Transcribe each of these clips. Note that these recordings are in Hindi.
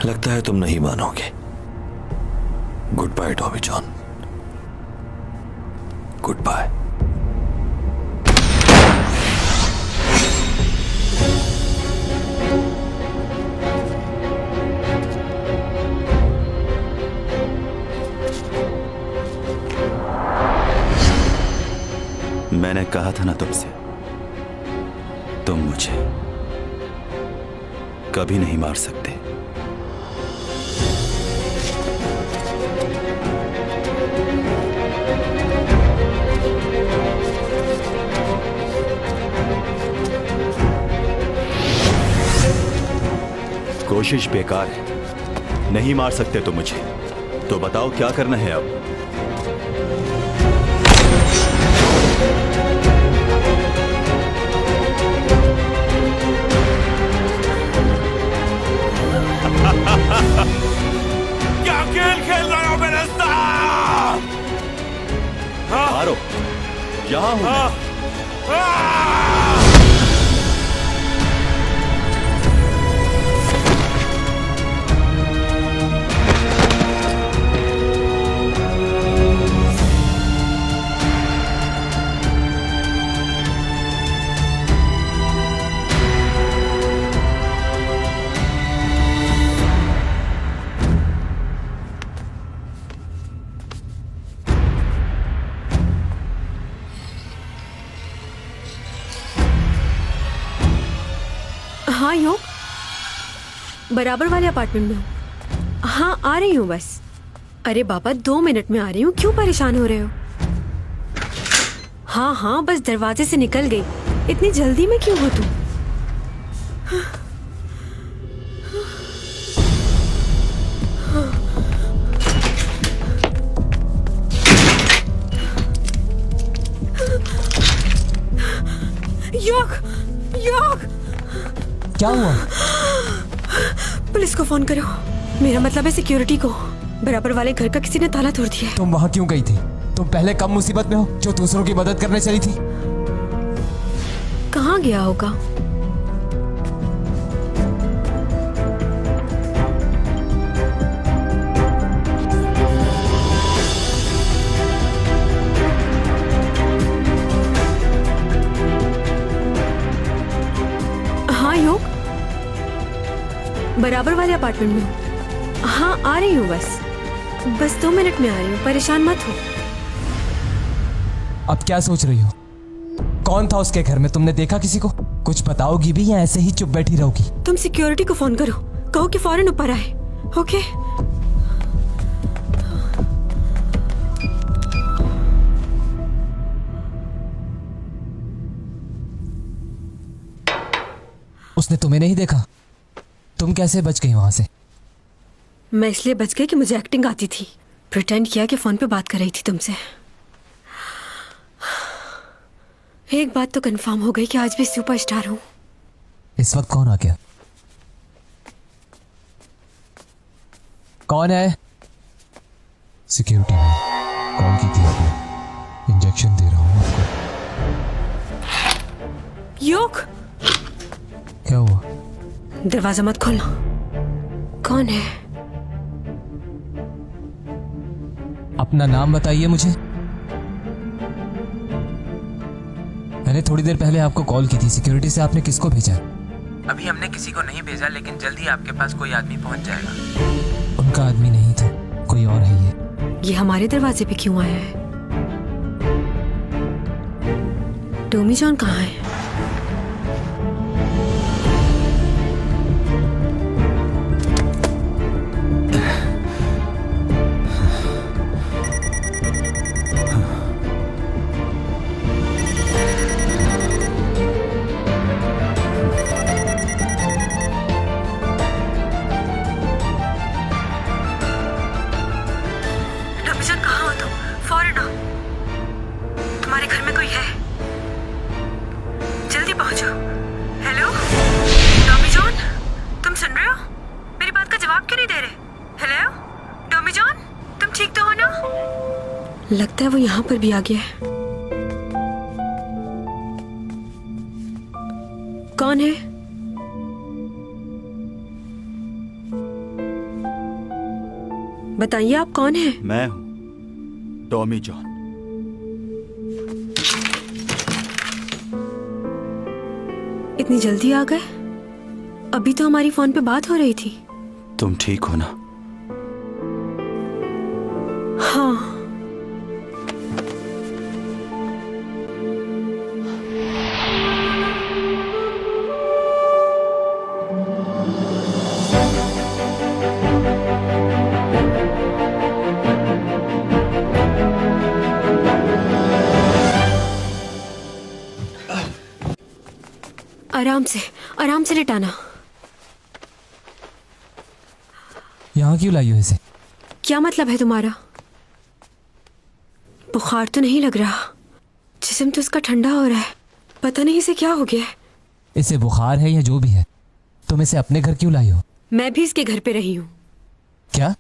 लगता है तुम नहीं मानोगे। Goodbye Tommy John, goodbye. मैंने कहा था ना तुमसे, तुम मुझे कभी नहीं मार सकते। कोशिश बेकार है, नहीं मार सकते तो मुझे। तो बताओ क्या करना है अब? क्या खेल खेल रहे हो मेरे साथ? मारो, यहां हूं मैं। हाँ योग, बराबर वाले अपार्टमेंट में हूँ। हाँ आ रही हूँ बस। अरे बाबा 2 मिनट में आ रही हूँ, क्यों परेशान हो रहे हो? हाँ हाँ बस दरवाजे से निकल गई। इतनी जल्दी में क्यों हो तुम? योग, योग क्या हुआ? पुलिस को फोन करो। मेरा मतलब है सिक्योरिटी को। बराबर वाले घर का किसी ने ताला तोड़ दिया है। तुम वहां क्यों गई थी? तुम पहले कम मुसीबत में हो जो दूसरों की मदद करने चली थी। कहाँ गया होगा? हाँ योग, बराबर वाले अपार्टमेंट में हूँ। हाँ आ रही हूँ बस 2 मिनट में आ रही हूँ, परेशान मत हो। अब क्या सोच रही हो? कौन था उसके घर में? तुमने देखा किसी को? कुछ बताओगी भी या ऐसे ही चुप बैठी रहोगी? तुम सिक्योरिटी को फोन करो, कहो कि फौरन ऊपर आए। ओके? उसने तुम्हें नहीं देखा? तुम कैसे बच गई वहां से? मैं इसलिए बच गई कि मुझे एक्टिंग आती थी। प्रिटेंड किया कि फोन पे बात कर रही थी तुमसे। एक बात तो कंफर्म हो गई कि आज भी सुपरस्टार हूं। इस वक्त कौन आ गया? कौन है? सिक्योरिटी में कॉल की थी आपने। इंजेक्शन दे रहा हूं आपको। योग, क्या हुआ? दरवाजा मत खोलना। कौन है? अपना नाम बताइए मुझे। मैंने थोड़ी देर पहले आपको कॉल की थी। सिक्योरिटी से आपने किसको भेजा? अभी हमने किसी को नहीं भेजा, लेकिन जल्दी आपके पास कोई आदमी पहुंच जाएगा। उनका आदमी नहीं था, कोई और है ये हमारे दरवाजे पे क्यों आया है? टॉमी जॉन कहाँ है? लगता है वो यहाँ पर भी आ गया है। कौन है? बताइए आप कौन हैं? मैं हूं टॉमी जॉन। इतनी जल्दी आ गए? अभी तो हमारी फोन पे बात हो रही थी। तुम ठीक हो ना? हाँ। आराम से लेटाना। यहाँ क्यों लाई हो इसे? क्या मतलब है तुम्हारा? बुखार तो नहीं लग रहा, जिस्म तो इसका ठंडा हो रहा है। पता नहीं इसे क्या हो गया है। इसे बुखार है या जो भी है, तुम इसे अपने घर क्यों लाई हो? मैं भी इसके घर पे रही हूँ। क्या?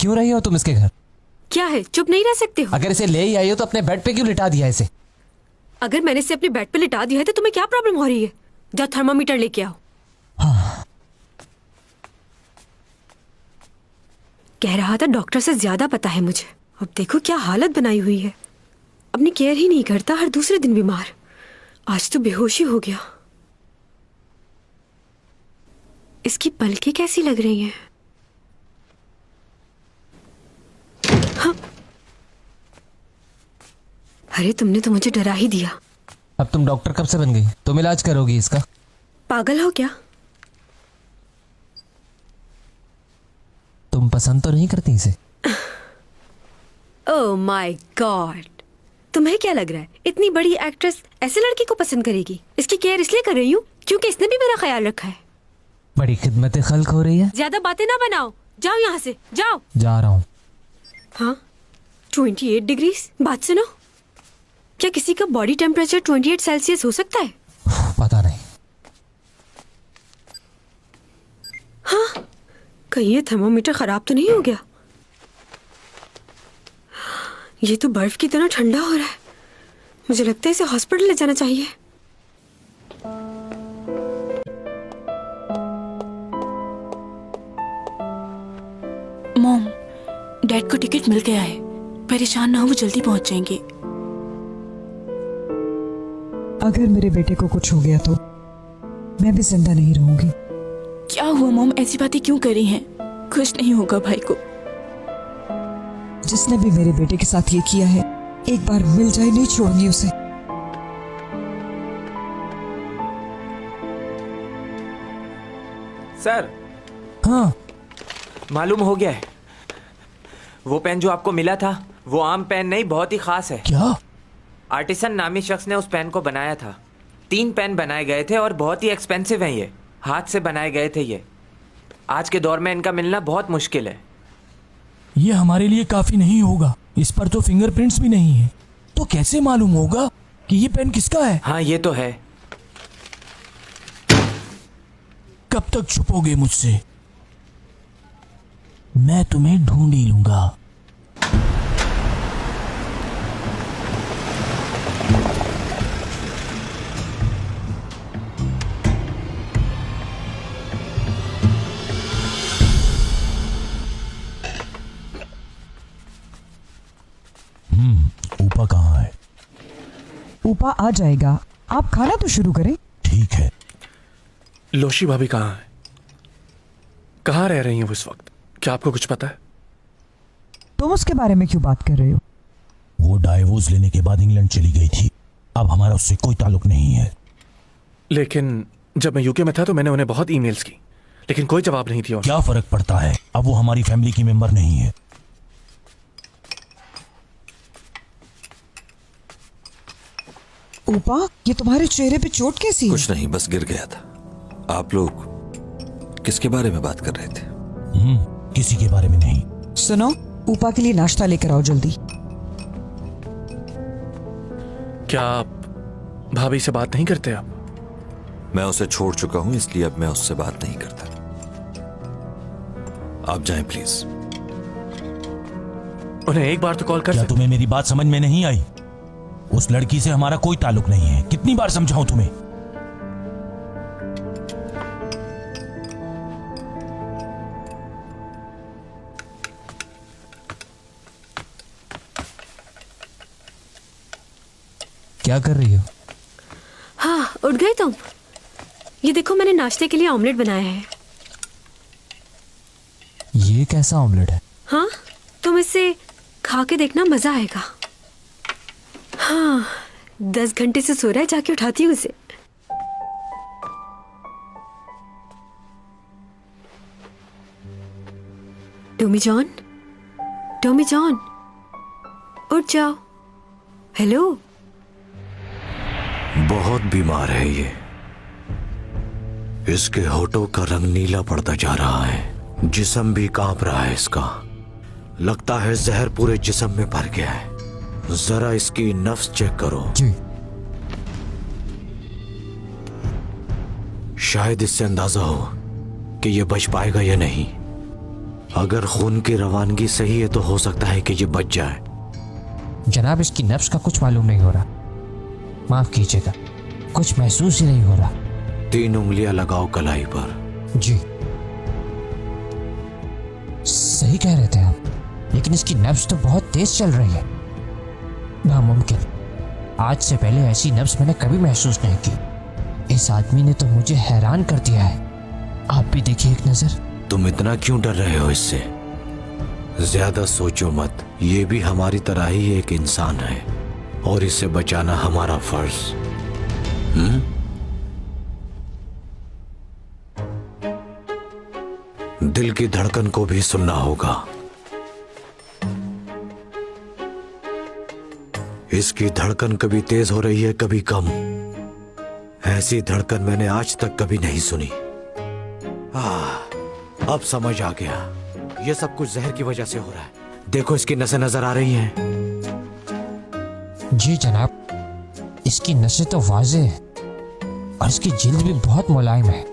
क्यों रही हो तुम इसके घर? क्या है, चुप नहीं रह सकते हो? अगर इसे ले ही आई हो तो अपने बेड पे क्यों लिटा दिया इसे? अगर मैंने इसे अपने बेड पे लिटा दिया है तो तुम्हें क्या प्रॉब्लम हो रही है? जाओ थर्मामीटर लेके आओ। हाँ। कह रहा था डॉक्टर से ज्यादा पता है मुझे। अब देखो क्या हालत बनाई हुई है। अपनी केयर ही नहीं करता, हर दूसरे दिन बीमार। आज तो बेहोशी हो गया। इसकी पलकें कैसी लग रही हैं? हाँ। अरे तुमने तो मुझे डरा ही दिया। अब तुम डॉक्टर कब से बन गई? तुम इलाज करोगी इसका? पागल हो क्या? तुम पसंद तो नहीं करती इसे? ओह माय गॉड, तुम्हें क्या लग रहा है इतनी बड़ी एक्ट्रेस ऐसे लड़की को पसंद करेगी? इसकी केयर इसलिए कर रही हूँ क्योंकि इसने भी मेरा ख्याल रखा है। बड़ी खिदमत खल्क हो रही है। ज्यादा बातें ना बनाओ, जाओ यहाँ से, जाओ। जा रहा हूँ। हाँ 28 डिग्री? बात सुनो, क्या किसी का बॉडी टेम्परेचर 28 सेल्सियस हो सकता है? पता नहीं। हाँ, कहीं ये थर्मोमीटर खराब तो नहीं हो गया? ये तो बर्फ की तरह ठंडा हो रहा है। मुझे लगता है इसे हॉस्पिटल ले जाना चाहिए। मॉम, डैड को टिकट मिल गया है। परेशान ना हो, वो जल्दी पहुंच जाएंगे। अगर मेरे बेटे को कुछ हो गया तो मैं भी जिंदा नहीं रहूंगी। क्या हुआ मॉम, ऐसी बातें क्यों कर रही हैं? कुछ नहीं होगा भाई को। जिसने भी मेरे बेटे के साथ ये किया है, एक बार मिल जाए नहीं छोड़ूंगी उसे। सर, हाँ। मालूम हो गया है। वो पेन जो आपको मिला था वो आम पेन नहीं, बहुत ही खास है। क्या? आर्टिसन नामी शख्स ने उस पेन को बनाया था। 3 पेन बनाए गए थे और बहुत ही एक्सपेंसिव हैं। ये हाथ से बनाए गए थे। ये आज के दौर में इनका मिलना बहुत मुश्किल है। ये हमारे लिए काफी नहीं होगा। इस पर तो फिंगरप्रिंट्स भी नहीं है, तो कैसे मालूम होगा कि ये पेन किसका है? हाँ ये तो है। कब तक छुपोगे मुझसे? मैं तुम्हें ढूंढ ही लूंगा। ऊपा कहाँ है? ऊपा आ जाएगा, आप खाना तो शुरू करें। ठीक है। लोशी भाभी कहाँ है? कहाँ रह रही हैं वो इस वक्त? क्या आपको कुछ पता है? तुम उसके बारे में क्यों बात कर रहे हो? वो डाइवोर्स लेने के बाद इंग्लैंड चली गई थी। अब हमारा उससे कोई ताल्लुक नहीं है। लेकिन जब मैं यूके में था तो मैंने उन्हें बहुत ईमेल्स की, लेकिन कोई जवाब नहीं दिया। क्या फर्क पड़ता है? अब वो हमारी फैमिली की मेंबर नहीं है। ऊपा, ये तुम्हारे चेहरे पे चोट कैसी है? कुछ नहीं, बस गिर गया था। आप लोग किसके बारे में बात कर रहे थे? किसी के बारे में नहीं। सुनो, ऊपा के लिए नाश्ता लेकर आओ जल्दी। क्या आप भाभी से बात नहीं करते? आप? मैं उसे छोड़ चुका हूं, इसलिए अब मैं उससे बात नहीं करता। आप जाएं प्लीज। उन्हें एक बार तो कॉल कर क्या तुम्हें मेरी बात समझ में नहीं आई? उस लड़की से हमारा कोई ताल्लुक नहीं है। कितनी बार समझाऊं तुम्हें? क्या कर रही हो? हाँ, उठ गए तुम? ये देखो, मैंने नाश्ते के लिए ऑमलेट बनाया है। ये कैसा ऑमलेट है? हाँ, तुम इसे खा के देखना, मजा आएगा। हाँ, 10 घंटे से सो रहा है, जाके उठाती हूँ उसे। टॉमी जॉन, टॉमी जॉन, उठ जाओ। हेलो। बहुत बीमार है ये। इसके होठों का रंग नीला पड़ता जा रहा है, जिस्म भी कांप रहा है इसका। लगता है जहर पूरे जिस्म में भर गया है। जरा इसकी नफ्स चेक करो। जी। शायद इससे अंदाजा हो कि ये बच पाएगा या नहीं। अगर खून की रवानगी सही है तो हो सकता है कि ये बच जाए। जनाब, इसकी नब्ज का कुछ मालूम नहीं हो रहा। माफ कीजिएगा, कुछ महसूस ही नहीं हो रहा। 3 उंगलियां लगाओ कलाई पर। जी, सही कह रहे थे आप, लेकिन इसकी नब्ज तो बहुत तेज चल रही है। नामुमकिन, आज से पहले ऐसी नब्ज मैंने कभी महसूस नहीं की। इस आदमी ने तो मुझे हैरान कर दिया है। आप भी देखिए एक नजर। तुम इतना क्यों डर रहे हो इससे? ज्यादा सोचो मत, ये भी हमारी तरह ही एक इंसान है और इसे बचाना हमारा फर्ज। दिल की धड़कन को भी सुनना होगा। इसकी धड़कन कभी तेज हो रही है, कभी कम। ऐसी धड़कन मैंने आज तक कभी नहीं सुनी। अब समझ आ गया, ये सब कुछ जहर की वजह से हो रहा है। देखो, इसकी नसें नजर आ रही हैं। जी जनाब, इसकी नसें तो वाज़े है और इसकी जिल्द भी बहुत मुलायम है।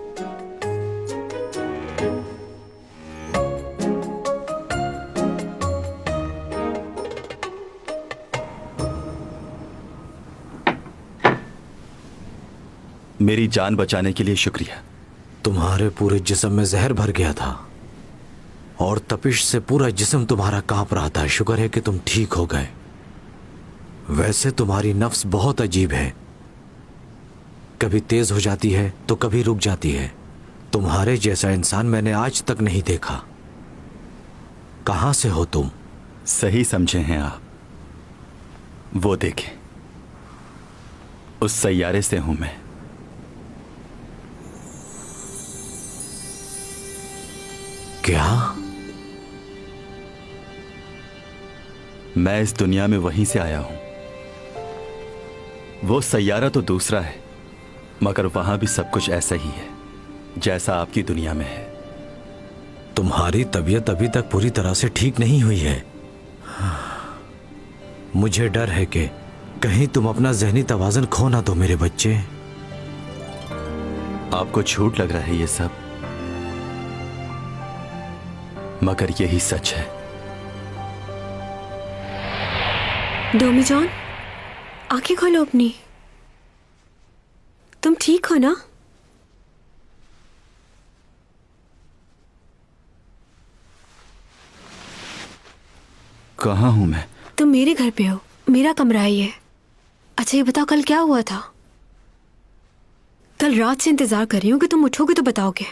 मेरी जान बचाने के लिए शुक्रिया। तुम्हारे पूरे जिस्म में जहर भर गया था और तपिश से पूरा जिस्म तुम्हारा कांप रहा था। शुक्र है कि तुम ठीक हो गए। वैसे तुम्हारी नफ्स बहुत अजीब है, कभी तेज हो जाती है तो कभी रुक जाती है। तुम्हारे जैसा इंसान मैंने आज तक नहीं देखा। कहां से हो तुम? सही समझे हैं आप। वो देखें, उस सैयारे से हूं मैं। क्या? मैं इस दुनिया में वहीं से आया हूं। वो सैयारा तो दूसरा है, मगर वहां भी सब कुछ ऐसा ही है जैसा आपकी दुनिया में है। तुम्हारी तबीयत अभी तक पूरी तरह से ठीक नहीं हुई है। मुझे डर है कि कहीं तुम अपना जहनी तवाज़ुन खो ना दो मेरे बच्चे। आपको झूठ लग रहा है ये सब, मगर यही सच है। डोमी जॉन, आंखें खोलो अपनी। तुम ठीक हो ना? कहाँ हूं मैं? तुम मेरे घर पे हो, मेरा कमरा ही है। अच्छा ये बताओ, कल क्या हुआ था? कल रात से इंतजार कर रही हूँ कि तुम उठोगे तो बताओगे।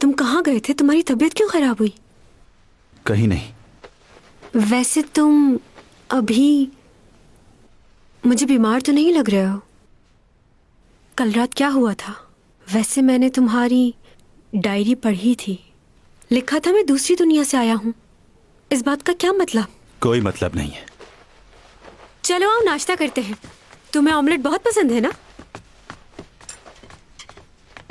तुम कहाँ गए थे? तुम्हारी तबीयत क्यों खराब हुई? कहीं नहीं। वैसे तुम अभी मुझे बीमार तो नहीं लग रहे हो। कल रात क्या हुआ था? वैसे मैंने तुम्हारी डायरी पढ़ी थी, लिखा था मैं दूसरी दुनिया से आया हूं। इस बात का क्या मतलब? कोई मतलब नहीं है। चलो आओ नाश्ता करते हैं। तुम्हें ऑमलेट बहुत पसंद है ना?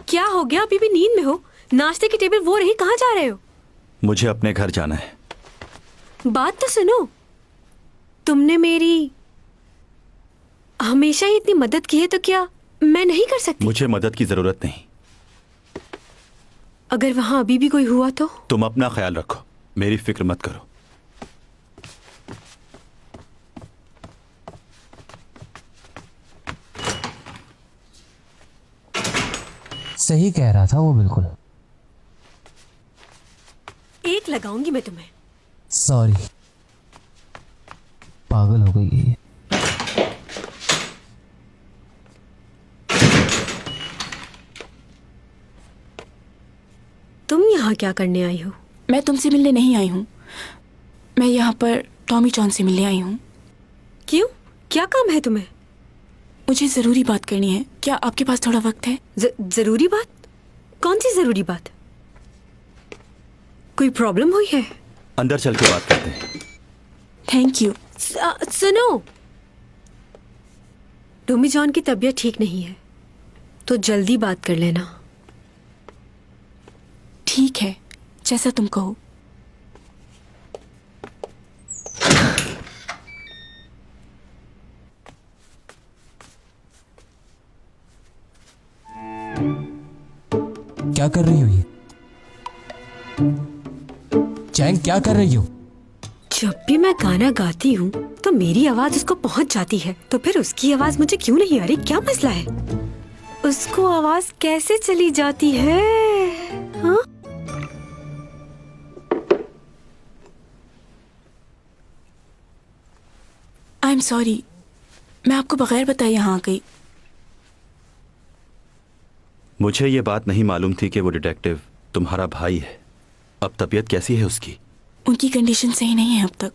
क्या हो गया, अभी भी नींद में हो? नाश्ते की टेबल वो रही, कहाँ जा रहे हो? मुझे अपने घर जाना है। बात तो सुनो, तुमने मेरी हमेशा ही इतनी मदद की है, तो क्या मैं नहीं कर सकती? मुझे मदद की जरूरत नहीं। अगर वहां अभी भी कोई हुआ तो? तुम अपना ख्याल रखो, मेरी फिक्र मत करो। सही कह रहा था वो, बिल्कुल। एक लगाऊंगी मैं तुम्हें। सॉरी, पागल हो गई है ये। क्या करने आई हो? मैं तुमसे मिलने नहीं आई हूँ। मैं यहाँ पर टॉमी जॉन से मिलने आई हूँ। क्यों? क्या काम है तुम्हें? मुझे ज़रूरी बात करनी है। क्या आपके पास थोड़ा वक्त है? जरूरी बात? कौन सी जरूरी बात? कोई प्रॉब्लम हुई है? अंदर चल के बात करते हैं। Thank you. सुनो, टॉमी जॉन की तबीयत ठीक नहीं है, तो जल्दी बात कर लेना। ठीक है, जैसा तुम कहो। क्या कर रही हो ये? चैंग, क्या कर रही हो? जब भी मैं गाना गाती हूँ तो मेरी आवाज उसको पहुंच जाती है, तो फिर उसकी आवाज मुझे क्यों नहीं आ रही? क्या मसला है? उसको आवाज कैसे चली जाती है? हाँ? आई एम सॉरी, मैं आपको बगैर बताए यहाँ आ गई। मुझे ये बात नहीं मालूम थी कि वो डिटेक्टिव तुम्हारा भाई है। अब तबीयत कैसी है उसकी? उनकी कंडीशन सही नहीं है अब तक।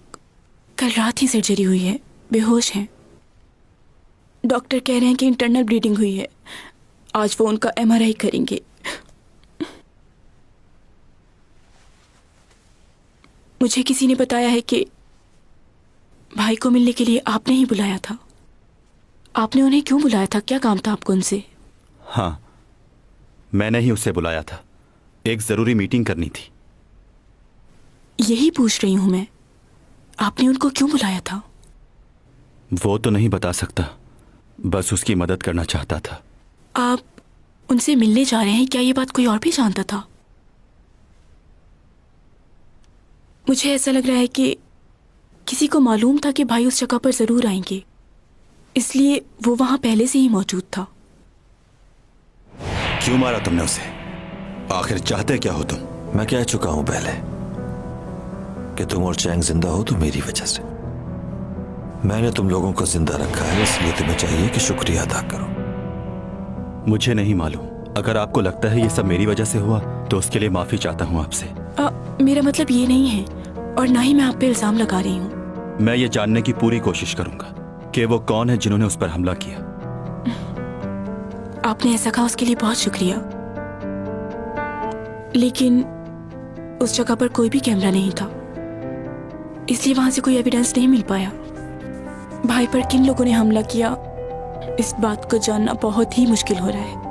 कल रात ही सर्जरी हुई है, बेहोश हैं। डॉक्टर कह रहे हैं कि इंटरनल ब्लीडिंग हुई है। आज वो उनका MRI करेंगे। मुझे किसी ने बताया है कि भाई को मिलने के लिए आपने ही बुलाया था। आपने उन्हें क्यों बुलाया था? क्या काम था आपको उनसे? हाँ, मैंने ही उसे बुलाया था। एक जरूरी मीटिंग करनी थी। यही पूछ रही हूं मैं, आपने उनको क्यों बुलाया था? वो तो नहीं बता सकता, बस उसकी मदद करना चाहता था। आप उनसे मिलने जा रहे हैं, क्या ये बात कोई और भी जानता था? मुझे ऐसा लग रहा है कि किसी को मालूम था कि भाई उस जगह पर जरूर आएंगे, इसलिए वो वहां पहले से ही मौजूद था। क्यों मारा तुमने उसे? आखिर चाहते क्या हो तुम? मैं कह चुका हूं पहले कि तुम और चैंग जिंदा हो तो मेरी वजह से। मैंने तुम लोगों को जिंदा रखा है, इसलिए तुम्हें चाहिए कि शुक्रिया अदा करो। मुझे नहीं मालूम। अगर आपको लगता है ये सब मेरी वजह से हुआ तो उसके लिए माफी चाहता हूँ आपसे। मेरा मतलब ये नहीं है, और ना ही मैं आप पे इल्जाम लगा रही हूँ। मैं ये जानने की पूरी कोशिश करूंगा कि वो कौन है जिन्होंने उस पर हमला किया। आपने ऐसा कहा उसके लिए बहुत शुक्रिया, लेकिन उस जगह पर कोई भी कैमरा नहीं था, इसलिए वहां से कोई एविडेंस नहीं मिल पाया। भाई पर किन लोगों ने हमला किया, इस बात को जानना बहुत ही मुश्किल हो रहा है।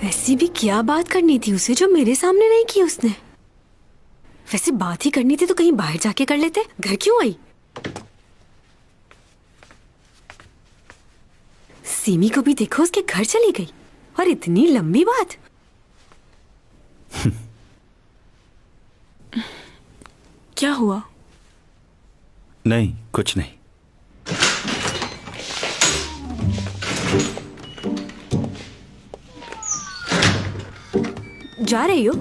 ऐसी भी क्या बात करनी थी उसे जो मेरे सामने नहीं की उसने? वैसे बात ही करनी थी तो कहीं बाहर जाके कर लेते। घर क्यों आई? सीमी को भी देखो, उसके घर चली गई, और इतनी लंबी बात। क्या हुआ? नहीं, कुछ नहीं। जा रही हो?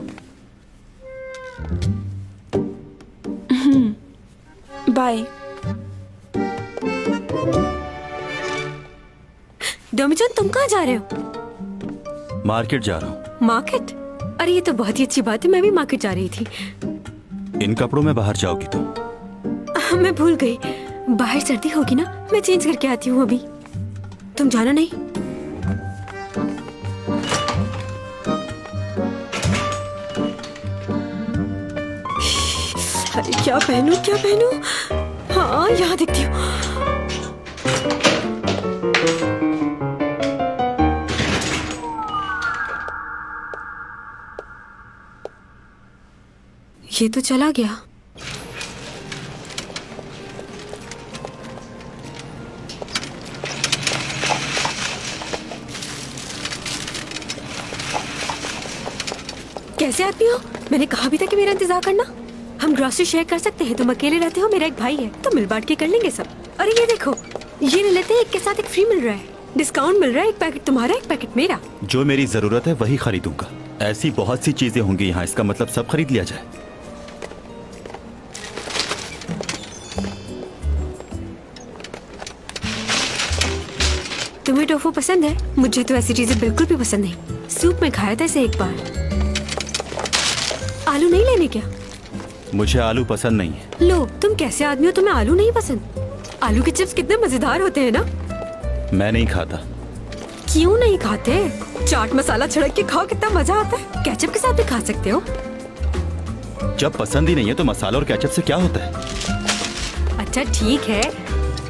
बाय। डोमिचन, तुम कहाँ जा रहे हो? मार्केट जा रहा हूँ। मार्केट? अरे ये तो बहुत ही अच्छी बात है, मैं भी मार्केट जा रही थी। इन कपड़ों में बाहर जाओगी तुम? मैं भूल गई, बाहर सर्दी होगी ना, मैं चेंज करके आती हूँ अभी। तुम जाना नहीं? अरे क्या पहनूं, क्या पहनूं? हाँ, यहाँ दिखती हूँ। ये तो चला गया। कैसे आदमी हो? मैंने कहा भी था कि मेरा इंतजार करना। हम ग्रोसरी शेयर कर सकते हैं, तुम अकेले रहते हो, मेरा एक भाई है, तो मिल बांट के कर लेंगे सब। अरे ये देखो, ये ले लेते हैं, एक के साथ एक फ्री मिल रहा है, डिस्काउंट मिल रहा है, एक पैकेट तुम्हारा एक पैकेट मेरा। जो मेरी जरूरत है वही खरीदूंगा। ऐसी बहुत सी चीजें होंगी यहाँ, इसका मतलब सब खरीद लिया जाए। तुम्हें टोफू पसंद है? मुझे तो ऐसी चीजें बिल्कुल भी पसंद नहीं। सूप में खाया था इसे एक बार। आलू नहीं लेने क्या? मुझे आलू पसंद नहीं है। लो, तुम कैसे आदमी हो, तुम्हें आलू नहीं पसंद? आलू के चिप्स कितने मजेदार होते हैं ना। मैं नहीं खाता। क्यों नहीं खाते? चाट मसाला छिड़क के खाओ, कितना मजा आता है। केचप के साथ भी खा सकते हो। जब पसंद ही नहीं है तो मसाला और केचप से क्या होता है? अच्छा ठीक है,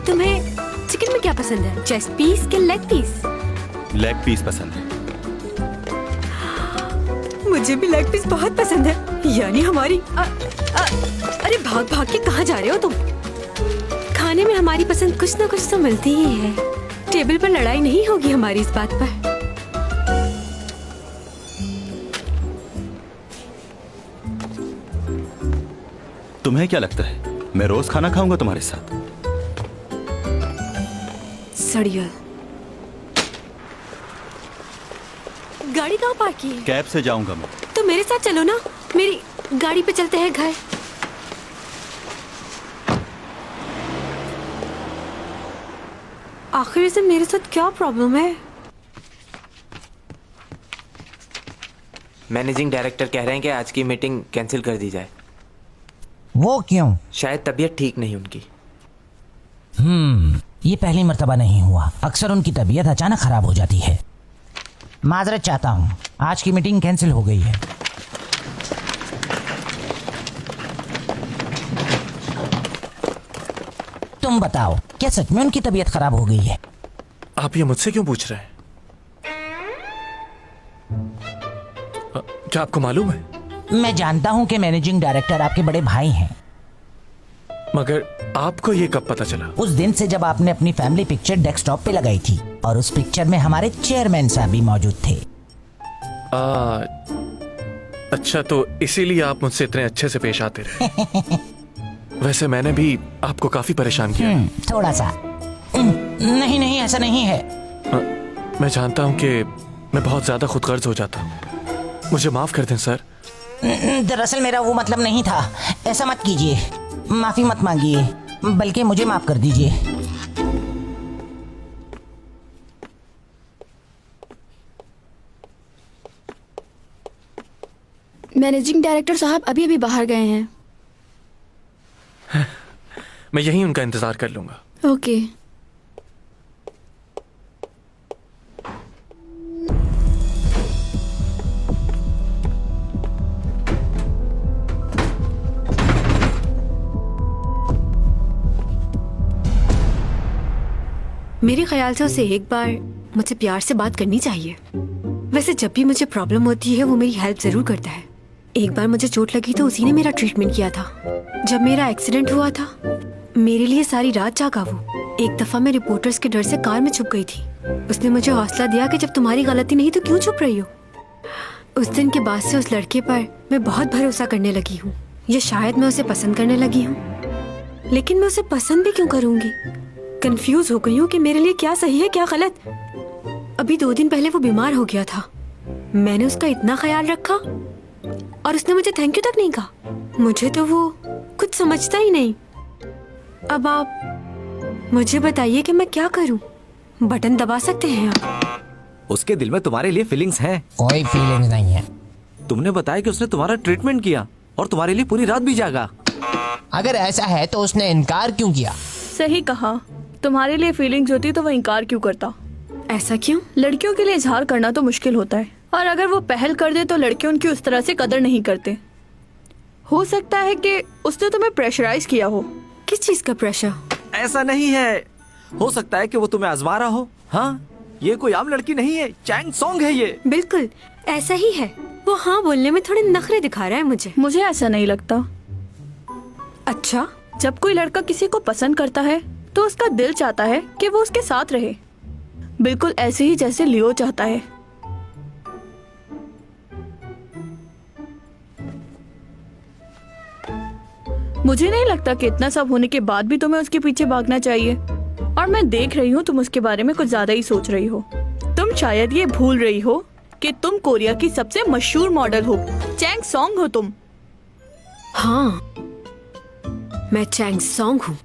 तुम्हें चिकन में क्या पसंद है? चेस्ट पीस के लेग पीस? लेग पीस पसंद है। मुझे भी लेग पीस बहुत पसंद है। यानी हमारी अरे भाग भाग के कहाँ जा रहे हो तुम? खाने में हमारी पसंद कुछ ना कुछ तो मिलती ही है। टेबल पर लड़ाई नहीं होगी हमारी इस बात पर। तुम्हें क्या लगता है मैं रोज खाना खाऊंगा तुम्हारे साथ? सड़िया। गाड़ी कहाँ पार्क की है? कैब से जाऊंगा मैं। तो मेरे साथ चलो ना, मेरी गाड़ी पे चलते हैं घर। आखिर इसे मेरे साथ क्या प्रॉब्लम है? मैनेजिंग डायरेक्टर कह रहे हैं कि आज की मीटिंग कैंसिल कर दी जाए। वो क्यों? शायद तबीयत ठीक नहीं उनकी। ये पहली मर्तबा नहीं हुआ। अक्सर उनकी तबीयत अचानक खराब हो जाती है। माजरत चाहता हूँ, आज की मीटिंग कैंसिल हो गई है। तुम बताओ, क्या सच में उनकी तबीयत खराब हो गई है? आप ये मुझसे क्यों पूछ रहे हैं? क्या आपको मालूम है? मैं जानता हूँ कि मैनेजिंग डायरेक्टर आपके बड़े भाई हैं। मगर आपको ये कब पता चला? उस दिन से जब आपने अपनी फैमिली पिक्चर डेस्कटॉप पे लगाई थी और उस पिक्चर में हमारे चेयरमैन साहब भी मौजूद थे। अच्छा, तो इसीलिए आप मुझसे इतने अच्छे से पेश आते रहे। वैसे मैंने भी आपको काफी परेशान किया। थोड़ा सा। नहीं नहीं, ऐसा नहीं है। मैं जानता हूँ कि मैं बहुत ज्यादा खुदगर्ज हो जाता हूँ। मुझे माफ कर दें सर। दरअसल मेरा वो मतलब नहीं था। ऐसा मत कीजिए, माफी मत मांगिए, बल्कि मुझे माफ कर दीजिए। मैनेजिंग डायरेक्टर साहब अभी अभी बाहर गए हैं। मैं यहीं उनका इंतजार कर लूंगा। ओके। मेरे ख्याल से उसे एक बार मुझसे प्यार से बात करनी चाहिए। वैसे जब भी मुझे प्रॉब्लम होती है वो मेरी हेल्प जरूर करता है। एक बार मुझे चोट लगी तो उसी ने मेरा ट्रीटमेंट किया था। जब मेरा एक्सीडेंट हुआ था मेरे लिए सारी रात जागा वो। एक दफा मैं रिपोर्टर्स के डर से कार में छुप गई थी। उसने मुझे हौसला दिया कि जब तुम्हारी गलती नहीं तो क्यों छुप रही हो। उस दिन के बाद से उस लड़के पर मैं बहुत भरोसा करने लगी हूँ। या शायद मैं उसे पसंद करने लगी हूँ। लेकिन मैं उसे पसंद भी क्यों करूंगी? कंफ्यूज हो गई हूँ कि मेरे लिए क्या सही है क्या गलत। अभी 2 दिन पहले वो बीमार हो गया था। मैंने उसका इतना ख्याल रखा और उसने मुझे थैंक यू तक नहीं कहा। मुझे तो वो कुछ समझता ही नहीं। अब आप मुझे बताइए कि मैं क्या करूं? बटन दबा सकते हैं आप? उसके दिल में तुम्हारे लिए फीलिंग्स हैं। कोई फीलिंग्स नहीं है। तुमने बताया कि उसने तुम्हारा ट्रीटमेंट किया और तुम्हारे लिए पूरी रात भी जागा। अगर ऐसा है तो उसने इनकार क्यों किया? सही कहा। तुम्हारे लिए फीलिंग्स होती तो वो इनकार क्यों करता? ऐसा क्यों? लड़कियों के लिए इजहार करना तो मुश्किल होता है, और अगर वो पहल कर दे तो लड़के उनकी उस तरह से कदर नहीं करते। हो सकता है कि उसने तुम्हें प्रेशराइज किया हो। किस चीज का प्रेशर? ऐसा नहीं है, हो सकता है कि वो तुम्हें आजमा रहा हो। हाँ, ये कोई आम लड़की नहीं है, चैंग सॉन्ग है ये। बिल्कुल ऐसा ही है। वो हाँ बोलने में थोड़े नखरे दिखा रहा है मुझे। मुझे ऐसा नहीं लगता। अच्छा, जब कोई लड़का किसी को पसंद करता है तो उसका दिल चाहता है कि वो उसके साथ रहे, बिल्कुल ऐसे ही जैसे लियो चाहता है। मुझे नहीं लगता कि इतना सब होने के बाद भी तुम्हें उसके पीछे भागना चाहिए। और मैं देख रही हूँ तुम उसके बारे में कुछ ज्यादा ही सोच रही हो। तुम शायद ये भूल रही हो कि तुम कोरिया की सबसे मशहूर मॉडल हो। चैंग सॉन्ग हो तुम। हाँ, मैं चैंग सॉन्ग हूँ।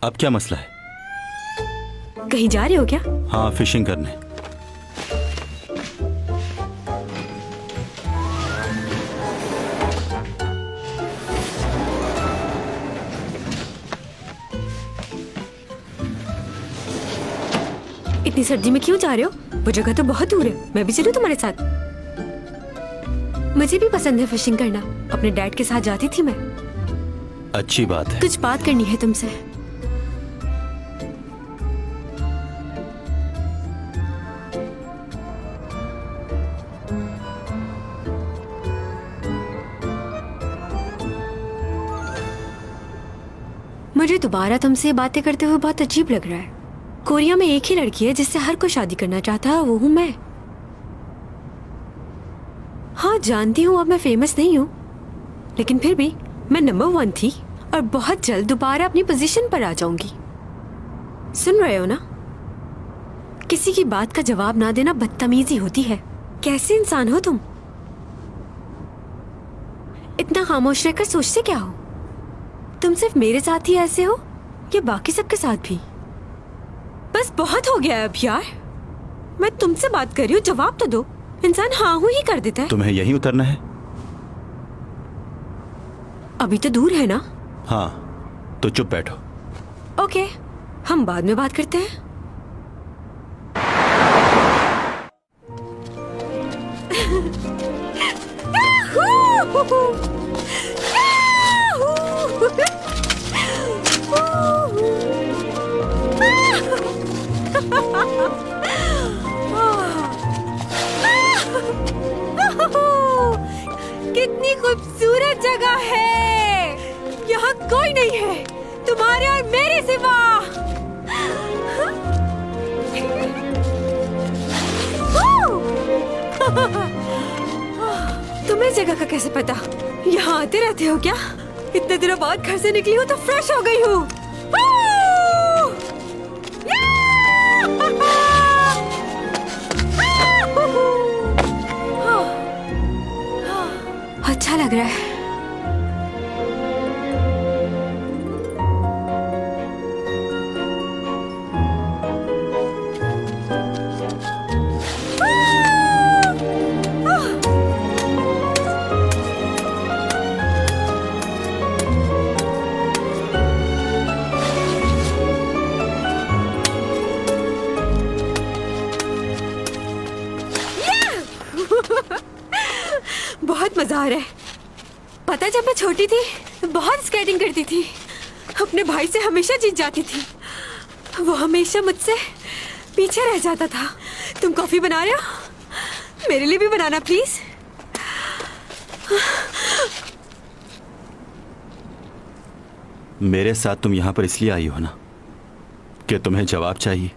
अब क्या मसला है? कहीं जा रहे हो क्या? हाँ, फिशिंग करने। इतनी सर्दी में क्यों जा रहे हो? वो जगह तो बहुत दूर है। मैं भी चलूं तुम्हारे साथ? मुझे भी पसंद है फिशिंग करना। अपने डैड के साथ जाती थी मैं। अच्छी बात है। कुछ बात करनी है तुमसे। मुझे दोबारा तुमसे बातें करते हुए बहुत अजीब लग रहा है। कोरिया में एक ही लड़की है जिससे हर कोई शादी करना चाहता है, वो हूं मैं। हाँ जानती हूँ अब मैं फेमस नहीं हूँ, लेकिन फिर भी मैं नंबर 1 थी और बहुत जल्द दोबारा अपनी पोजीशन पर आ जाऊंगी। सुन रहे हो ना? किसी की बात का जवाब ना देना बदतमीजी होती है। कैसे इंसान हो तुम? इतना खामोश रहकर सोचते क्या हो? तुम सिर्फ मेरे साथ ही ऐसे हो या बाकी सबके साथ भी? बस बहुत हो गया है अब यार। मैं तुमसे बात कर रही हूँ, जवाब तो दो। इंसान हाँ हूँ ही कर देता है। तुम्हें यहीं उतरना है? अभी तो दूर है ना? हाँ, तो चुप बैठो। ओके, हम बाद में बात करते हैं। कितनी खूबसूरत जगह है। यहाँ कोई नहीं है तुम्हारे और मेरे सिवा। तुम्हें जगह का कैसे पता? यहाँ आते रहते हो क्या? इतने दिनों बाद घर से निकली हूँ तो फ्रेश हो गई हूँ। अच्छा लग रहा है। बहुत मजा आ रहा है। पता है जब मैं छोटी थी बहुत स्केटिंग करती थी। अपने भाई से हमेशा जीत जाती थी। वो हमेशा मुझसे पीछे रह जाता था। तुम कॉफी बना रहे हो? मेरे लिए भी बनाना प्लीज। मेरे साथ तुम यहां पर इसलिए आई हो ना कि तुम्हें जवाब चाहिए?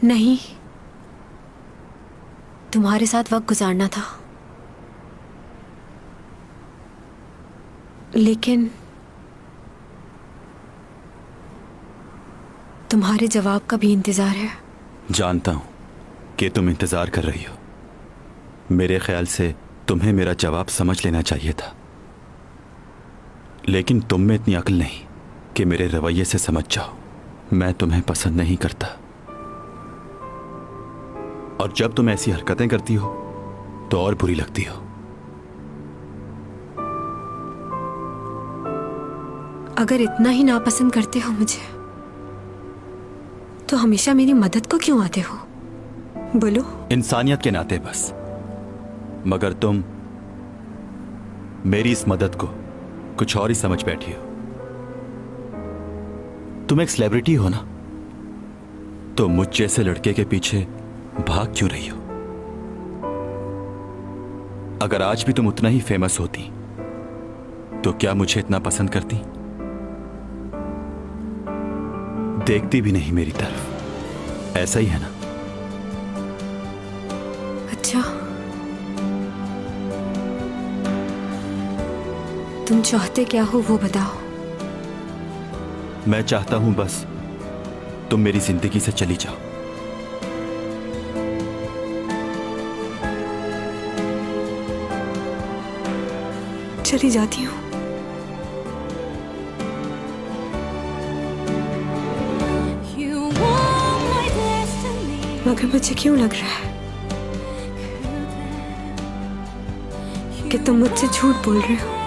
नहीं, तुम्हारे साथ वक्त गुजारना था। लेकिन तुम्हारे जवाब का भी इंतजार है। जानता हूं कि तुम इंतजार कर रही हो। मेरे ख्याल से तुम्हें मेरा जवाब समझ लेना चाहिए था, लेकिन तुम में इतनी अक्ल नहीं कि मेरे रवैये से समझ जाओ। मैं तुम्हें पसंद नहीं करता, और जब तुम ऐसी हरकतें करती हो तो और बुरी लगती हो। अगर इतना ही नापसंद करते हो मुझे तो हमेशा मेरी मदद को क्यों आते हो? बोलो। इंसानियत के नाते बस। मगर तुम मेरी इस मदद को कुछ और ही समझ बैठी हो। तुम एक सेलिब्रिटी हो ना, तो मुझ जैसे लड़के के पीछे भाग क्यों रही हो? अगर आज भी तुम उतना ही फेमस होती तो क्या मुझे इतना पसंद करती? देखती भी नहीं मेरी तरफ। ऐसा ही है ना? अच्छा, तुम चाहते क्या हो वो बताओ। मैं चाहता हूं बस तुम मेरी जिंदगी से चली जाओ। चली जाती हूँ। मगर मुझे क्यों लग रहा है कि तुम मुझसे झूठ बोल रहे हो।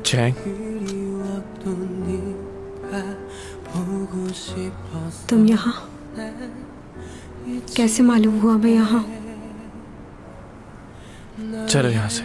चैंग, तुम यहाँ कैसे मालूम हुआ मैं यहाँ? चलो यहाँ से।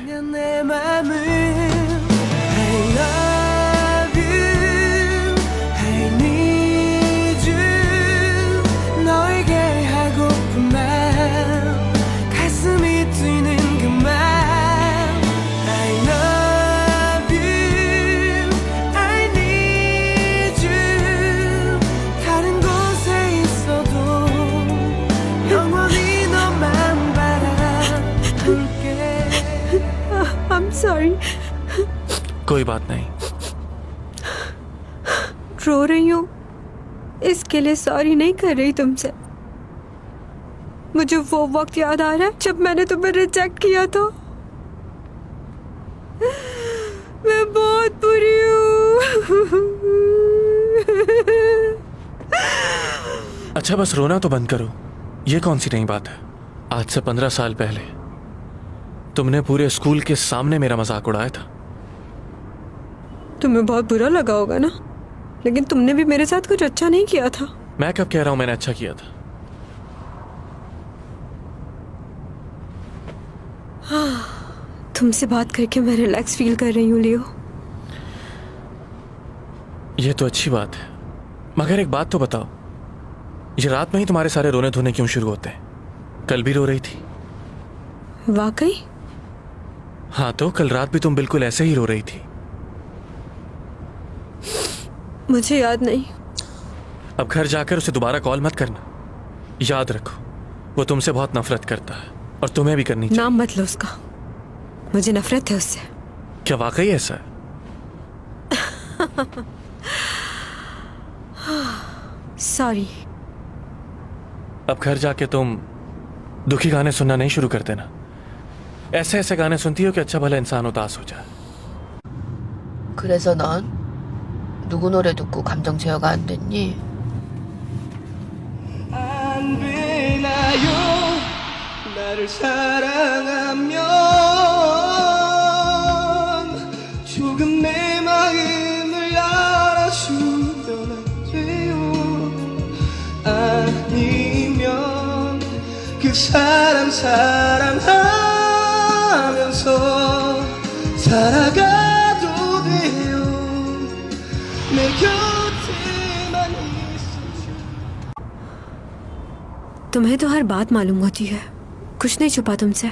सॉरी। कोई बात नहीं। रो रही हूँ इसके लिए सॉरी नहीं कर रही तुमसे। मुझे वो वक्त याद आ रहा है जब मैंने तुम्हें रिजेक्ट किया था। मैं बहुत बुरी हूँ। अच्छा बस रोना तो बंद करो। ये कौन सी नई बात है? आज से 15 साल पहले तुमने पूरे स्कूल के सामने मेरा मजाक उड़ाया था। तुम्हें बहुत बुरा लगा होगा ना, लेकिन तुमने भी मेरे साथ कुछ अच्छा नहीं किया था। मैं कब कह रहा हूं मैंने अच्छा किया था? तुमसे बात करके मैं रिलैक्स फील कर रही हूँ लियो। ये तो अच्छी बात है, मगर एक बात तो बताओ, ये रात में ही तुम्हारे सारे रोने धोने क्यों शुरू होते हैं? कल भी रो रही थी। वाकई? हाँ तो कल रात भी तुम बिल्कुल ऐसे ही रो रही थी। मुझे याद नहीं। अब घर जाकर उसे दोबारा कॉल मत करना। याद रखो वो तुमसे बहुत नफरत करता है और तुम्हें भी करनी चाहिए। नाम मत लो उसका, मुझे नफरत है उससे। क्या वाकई ऐसा है? सॉरी। अब घर जाके तुम दुखी गाने सुनना नहीं शुरू कर देना। ऐसे ऐसे गाने सुनती हो कि अच्छा भला इंसान उदास हो जाए। 그래서 넌 누구 노래 듣고 감정 제어가 안 됐니? 안 되나요? 나를 사랑하면 조금 내 마음을 알아주면 안 돼요? 아니면 그 사람 사랑하면서 살아가도 돼요. 내 곁에만 있어줘. तुम्हें तो हर बात मालूम होती है, कुछ नहीं छुपा तुमसे।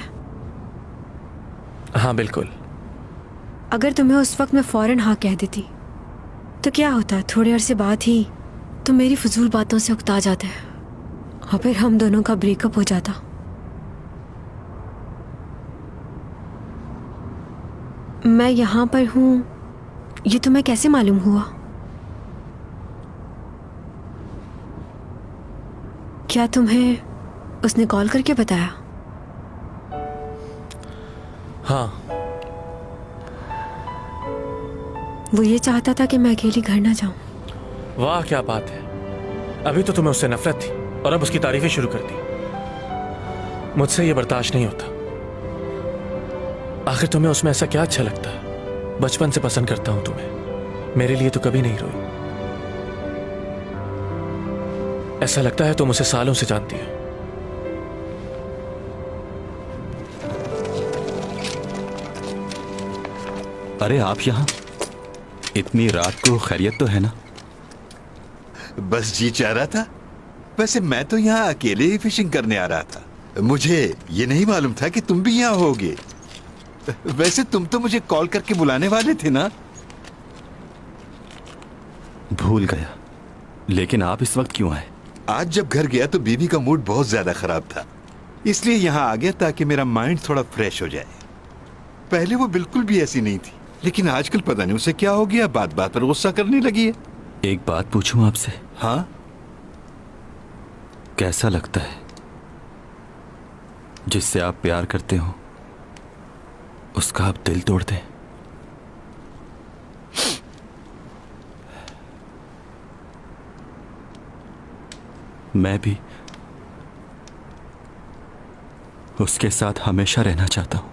हाँ बिल्कुल। अगर तुम्हें उस वक्त मैं फौरन हाँ कह देती तो क्या होता? थोड़े अरसे बाद ही तुम मेरी फजूल बातों से उकता जाते और फिर हम दोनों का ब्रेकअप हो जाता। मैं यहाँ पर हूँ ये तुम्हें कैसे मालूम हुआ? क्या तुम्हें उसने कॉल करके बताया? हाँ। वो ये चाहता था कि मैं अकेली घर ना जाऊं। वाह क्या बात है। अभी तो तुम्हें उससे नफरत थी और अब उसकी तारीफें शुरू कर दी। मुझसे ये बर्दाश्त नहीं होता। आखिर तुम्हें उसमें ऐसा क्या अच्छा लगता है? बचपन से पसंद करता हूं तुम्हें, मेरे लिए तो कभी नहीं रोई। ऐसा लगता है तुम उसे सालों से जानती हो। अरे आप यहाँ इतनी रात को खैरियत तो है ना? बस जी चाह रहा था। वैसे मैं तो यहाँ अकेले ही फिशिंग करने आ रहा था। मुझे ये नहीं मालूम था कि तुम भी यहाँ होगे। वैसे तुम तो मुझे कॉल करके बुलाने वाले थे ना? भूल गया। लेकिन आप इस वक्त क्यों आए? आज जब घर गया तो बीवी का मूड बहुत ज्यादा खराब था, इसलिए यहाँ आ गया ताकि मेरा माइंड थोड़ा फ्रेश हो जाए। पहले वो बिल्कुल भी ऐसी नहीं थी, लेकिन आजकल पता नहीं उसे क्या हो गया, बात बात पर गुस्सा करने लगी है। एक बात पूछूं आपसे? हाँ? कैसा लगता है जिससे आप प्यार करते हो उसका आप दिल तोड़ दें? मैं भी उसके साथ हमेशा रहना चाहता हूं।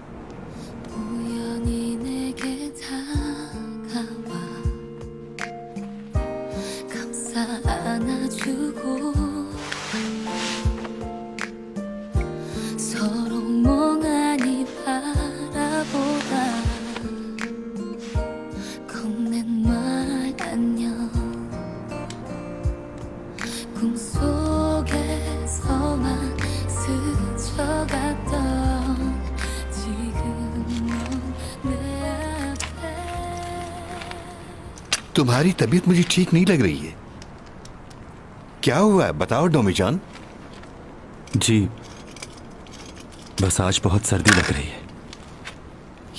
तुम्हारी तबीयत मुझे ठीक नहीं लग रही है। क्या हुआ है बताओ डोमीजान। जी बस आज बहुत सर्दी लग रही है।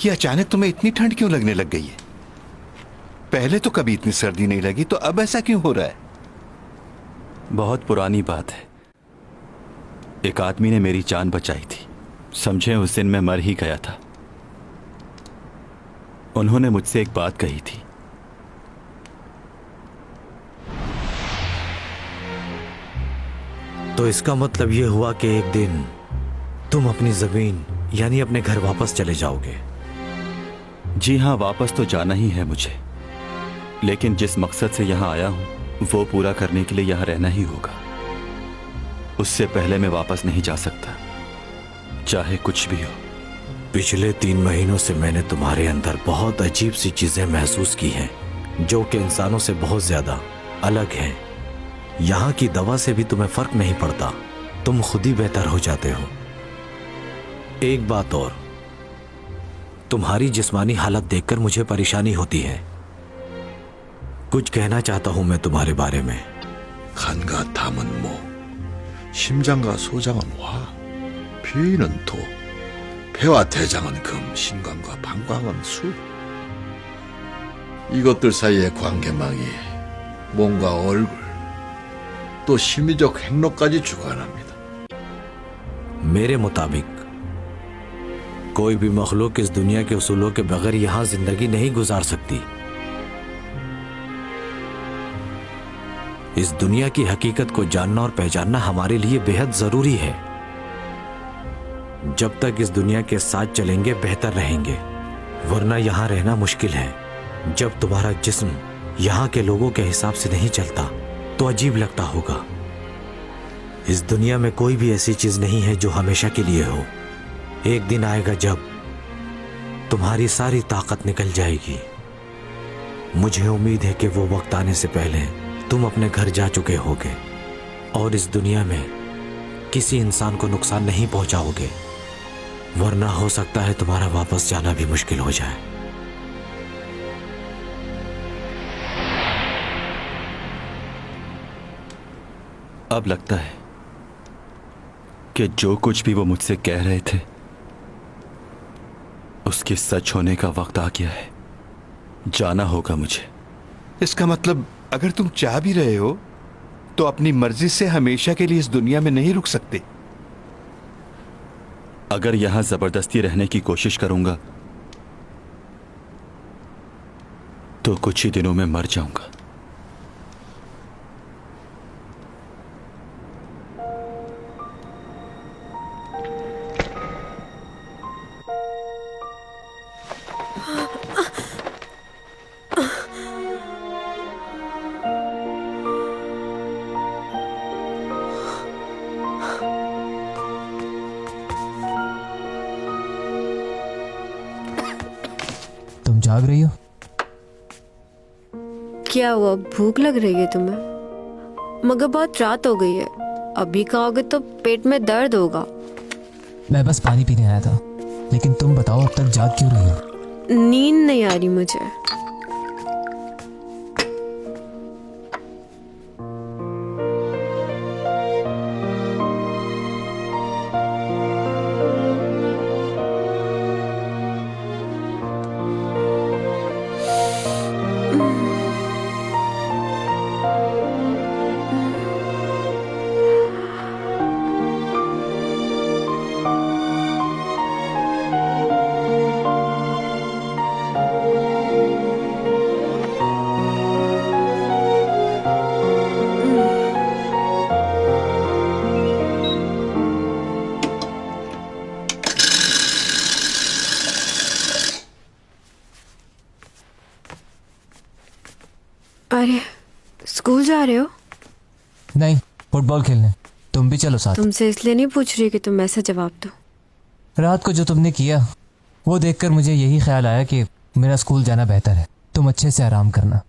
ये अचानक तुम्हें इतनी ठंड क्यों लगने लग गई है? पहले तो कभी इतनी सर्दी नहीं लगी, तो अब ऐसा क्यों हो रहा है? बहुत पुरानी बात है। एक आदमी ने मेरी जान बचाई थी। समझे उस दिन मैं मर ही गया था। उन्होंने मुझसे एक बात कही थी। तो इसका मतलब ये हुआ कि एक दिन तुम अपनी जमीन यानी अपने घर वापस चले जाओगे? जी हाँ, वापस तो जाना ही है मुझे, लेकिन जिस मकसद से यहाँ आया हूं वो पूरा करने के लिए यहाँ रहना ही होगा। उससे पहले मैं वापस नहीं जा सकता, चाहे कुछ भी हो। पिछले 3 महीनों से मैंने तुम्हारे अंदर बहुत अजीब सी चीजें महसूस की हैं, जो कि इंसानों से बहुत ज्यादा अलग हैं। यहाँ की दवा से भी तुम्हें फर्क नहीं पड़ता, तुम खुद ही बेहतर हो जाते हो। एक बात और, तुम्हारी जिस्मानी हालत देखकर मुझे परेशानी होती है। कुछ कहना चाहता हूं मैं तुम्हारे बारे में। 간과 담은 모, 심장과 소장은 화, 피는 토, 폐와 대장은 금, 신관과 방광은 수. 이것들 사이의 관계망이 몸과 얼굴, 또 심리적 행로까지 주관합니다. मेरे मुताबिक कोई भी मखलूक इस दुनिया के उसूलों के बगैर यहां जिंदगी नहीं गुजार सकती। इस दुनिया की हकीकत को जानना और पहचानना हमारे लिए बेहद जरूरी है। जब तक इस दुनिया के साथ चलेंगे बेहतर रहेंगे, वरना यहां रहना मुश्किल है। जब तुम्हारा जिस्म यहां के लोगों के हिसाब से नहीं चलता तो अजीब लगता होगा। इस दुनिया में कोई भी ऐसी चीज नहीं है जो हमेशा के लिए हो। एक दिन आएगा जब तुम्हारी सारी ताकत निकल जाएगी। मुझे उम्मीद है कि वो वक्त आने से पहले तुम अपने घर जा चुके होगे और इस दुनिया में किसी इंसान को नुकसान नहीं पहुंचाओगे, वरना हो सकता है तुम्हारा वापस जाना भी मुश्किल हो जाए। अब लगता है कि जो कुछ भी वो मुझसे कह रहे थे उसके सच होने का वक्त आ गया है। जाना होगा मुझे। इसका मतलब अगर तुम चाह भी रहे हो तो अपनी मर्जी से हमेशा के लिए इस दुनिया में नहीं रुक सकते। अगर यहां जबरदस्ती रहने की कोशिश करूंगा तो कुछ ही दिनों में मर जाऊंगा। रही हो? क्या हुआ, भूख लग रही है तुम्हें? मगर बहुत रात हो गई है, अभी खाओगे तो पेट में दर्द होगा। मैं बस पानी पीने आया था, लेकिन तुम बताओ अब तक जाग क्यों रही हो? नींद नहीं आ रही मुझे। अरे, स्कूल जा रहे हो? नहीं, फुटबॉल खेलने। तुम भी चलो साथ। तुमसे इसलिए नहीं पूछ रही कि तुम ऐसा जवाब दो। रात को जो तुमने किया वो देखकर मुझे यही ख्याल आया कि मेरा स्कूल जाना बेहतर है। तुम अच्छे से आराम करना।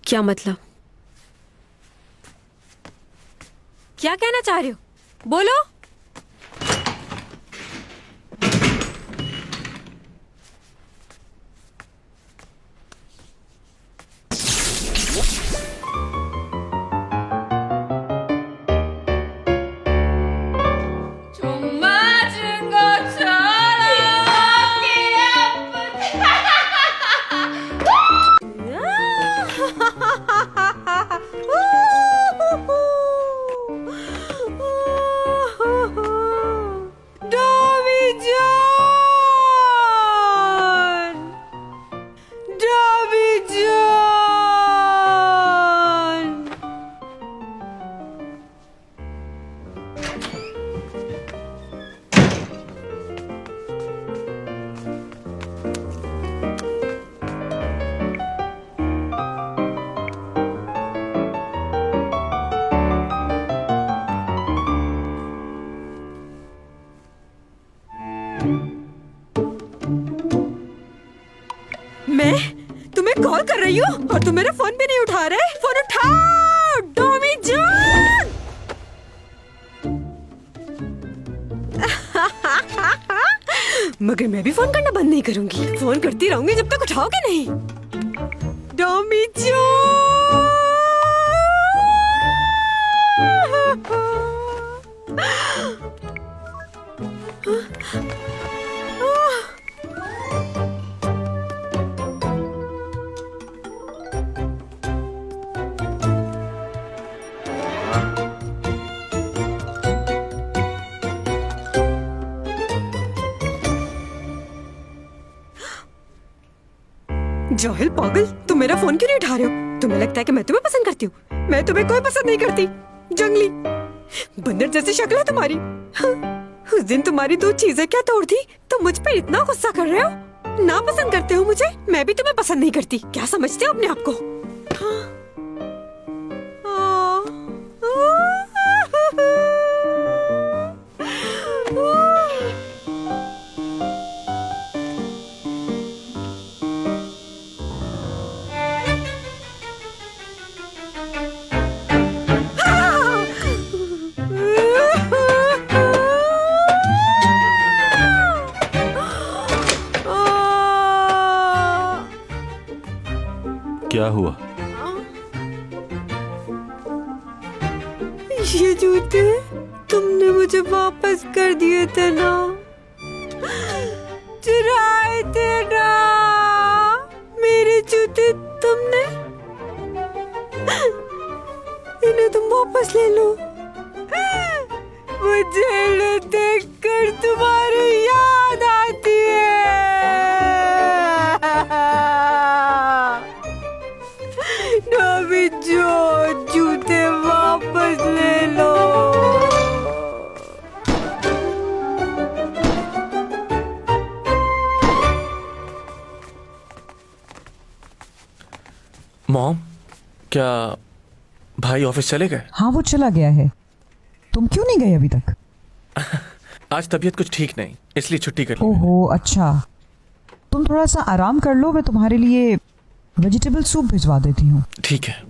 क्या मतलब? क्या कहना चाह रहे हो? बोलो। मैं तुम्हें कॉल कर रही हूँ और तुम मेरा फोन भी नहीं उठा रहे। फोन उठाओ डॉमी जॉन। मगर मैं भी फोन करना बंद नहीं करूंगी। फोन करती रहूंगी जब तक उठाओगे नहीं। डॉमी जॉन। जाहिल पागल, तुम मेरा फोन क्यों नहीं उठा रहे हो? तुम्हें लगता है कि मैं तुम्हें पसंद करती हूँ? मैं तुम्हें कोई पसंद नहीं करती। जंगली बंदर जैसी शक्ल है तुम्हारी। उस दिन तुम्हारी दो चीजें क्या तोड़ दी, तुम मुझ पर इतना गुस्सा कर रहे हो? ना पसंद करते हो मुझे? मैं भी तुम्हें पसंद नहीं करती। क्या समझते हो अपने आप को? क्या हुआ? ये जूते तुमने मुझे वापस कर दिए थे ना, चुराए थे ना मेरे जूते तुमने। इन्हें तुम वापस ले लो। मुझे इन्हें देखकर तुम्हारी याद आती है। डॉमी जो जूते वापस ले लो। मॉम, क्या भाई ऑफिस चले गए? हाँ, वो चला गया है। तुम क्यों नहीं गए अभी तक? आज तबीयत कुछ ठीक नहीं, इसलिए छुट्टी कर ली। ओहो, अच्छा। तुम थोड़ा सा आराम कर लो, मैं तुम्हारे लिए वेजिटेबल सूप भिजवा देती हूँ। ठीक है।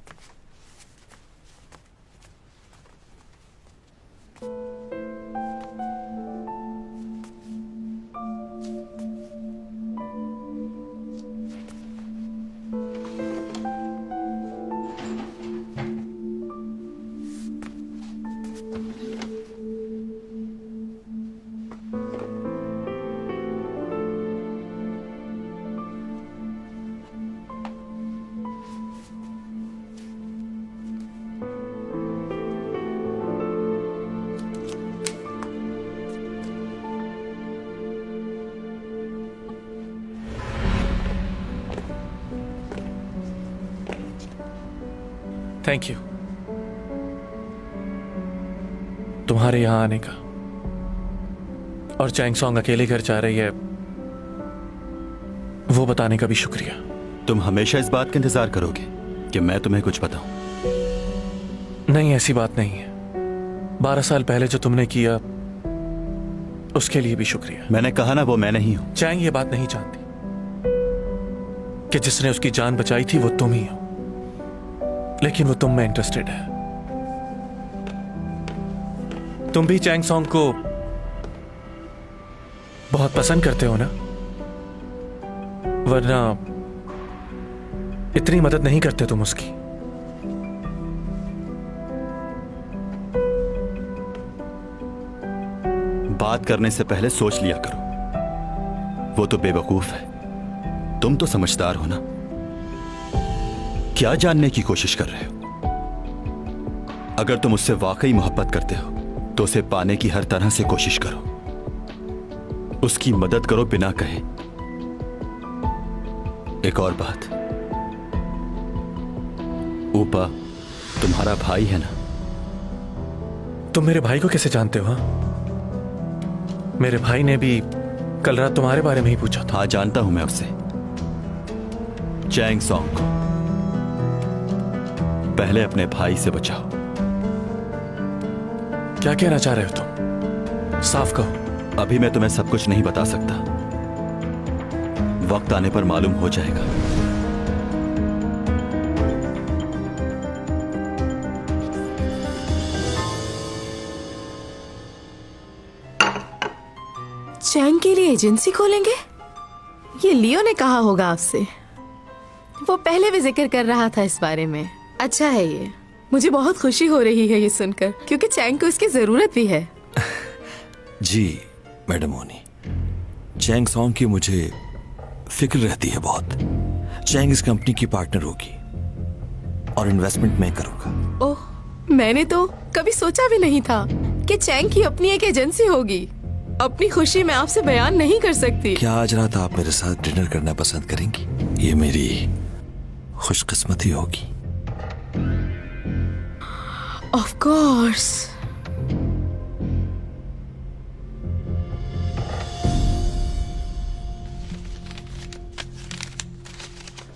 थैंक यू तुम्हारे यहां आने का, और चैंग सॉन्ग अकेले घर जा रही है वो बताने का भी शुक्रिया। तुम हमेशा इस बात का इंतजार करोगे कि मैं तुम्हें कुछ बताऊं? नहीं, ऐसी बात नहीं है। 12 साल पहले जो तुमने किया उसके लिए भी शुक्रिया। मैंने कहा ना वो मैं नहीं हूं। चैंग ये बात नहीं जानती कि जिसने उसकी जान बचाई थी वो तुम ही हो, लेकिन वो तुम में इंटरेस्टेड है। तुम भी चैंग सॉन्ग को बहुत पसंद करते हो ना, वरना इतनी मदद नहीं करते तुम उसकी। बात करने से पहले सोच लिया करो। वो तो बेवकूफ है, तुम तो समझदार हो ना। क्या जानने की कोशिश कर रहे हो? अगर तुम उससे वाकई मोहब्बत करते हो तो उसे पाने की हर तरह से कोशिश करो, उसकी मदद करो बिना कहे। एक और बात, ऊपा तुम्हारा भाई है ना? तुम मेरे भाई को कैसे जानते हो? हाँ, मेरे भाई ने भी कल रात तुम्हारे बारे में ही पूछा था। हाँ, जानता हूं मैं उससे। चैंग सॉन्ग को पहले अपने भाई से बचाओ। क्या कहना चाह रहे हो तुम? साफ कहो। अभी मैं तुम्हें सब कुछ नहीं बता सकता, वक्त आने पर मालूम हो जाएगा। चैंग के लिए एजेंसी खोलेंगे? ये लियो ने कहा होगा आपसे, वो पहले भी जिक्र कर रहा था इस बारे में। अच्छा है ये, मुझे बहुत खुशी हो रही है ये सुनकर, क्योंकि चैंग को इसकी जरूरत भी है। जी मैडम ओनी, चैंग सॉन्ग की मुझे फिक्र रहती है बहुत। चैंग इस कंपनी की पार्टनर होगी और इन्वेस्टमेंट मैं करूंगा। ओह, मैंने तो कभी सोचा भी नहीं था कि चैंग की अपनी एक एजेंसी होगी। अपनी खुशी मैं आपसे बयान नहीं कर सकती। क्या आज रात आप मेरे साथ डिनर करना पसंद करेंगी? ये मेरी खुशकिस्मती होगी। Of course.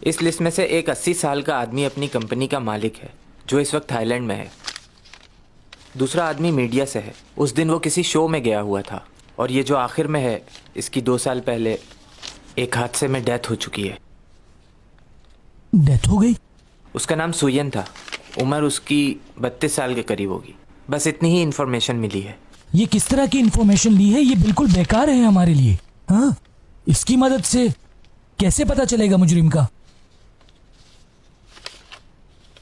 इस लिस्ट में से एक 80 साल का आदमी अपनी कंपनी का मालिक है जो इस वक्त थाईलैंड में है। दूसरा आदमी मीडिया से है, उस दिन वो किसी शो में गया हुआ था। और ये जो आखिर में है, इसकी 2 साल पहले एक हादसे में डेथ हो चुकी है। डेथ हो गई? उसका नाम सुयन था, उम्र उसकी 32 साल के करीब होगी। बस इतनी ही इन्फॉर्मेशन मिली है। ये किस तरह की इन्फॉर्मेशन ली है? ये बिल्कुल बेकार है हमारे लिए। हाँ, इसकी मदद से कैसे पता चलेगा मुजरिम का?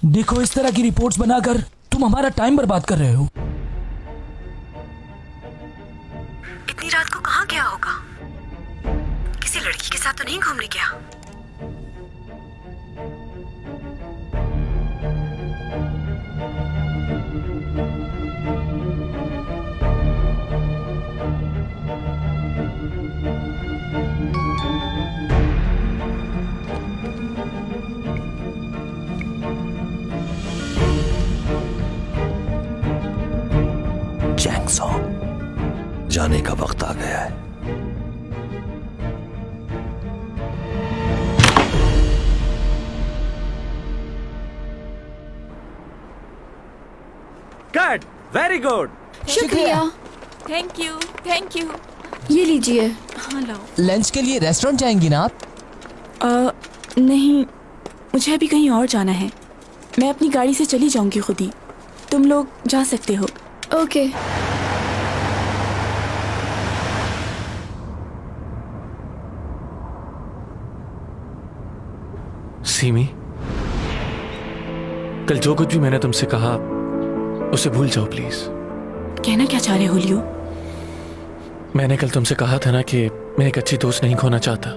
देखो, इस तरह की रिपोर्ट्स बनाकर तुम हमारा टाइम बर्बाद कर रहे हो। इतनी रात को कहाँ गया होगा? किसी लड़की के साथ तो नहीं घूमने गया? चैंग सॉन्ग, जाने का वक्त आ गया है। Cut, very good. शुक्रिया। Thank you, thank you. ये लीजिए। हाँ लाओ। लंच के लिए रेस्टोरेंट जाएंगी ना आप? नहीं, मुझे अभी कहीं और जाना है। मैं अपनी गाड़ी से चली जाऊंगी खुद ही। तुम लोग जा सकते हो। ओके। सीमी, कल जो कुछ भी मैंने तुमसे कहा उसे भूल जाओ प्लीज। कहना क्या चाह रहे हो लियो? मैंने कल तुमसे कहा था ना कि मैं एक अच्छी दोस्त नहीं खोना चाहता।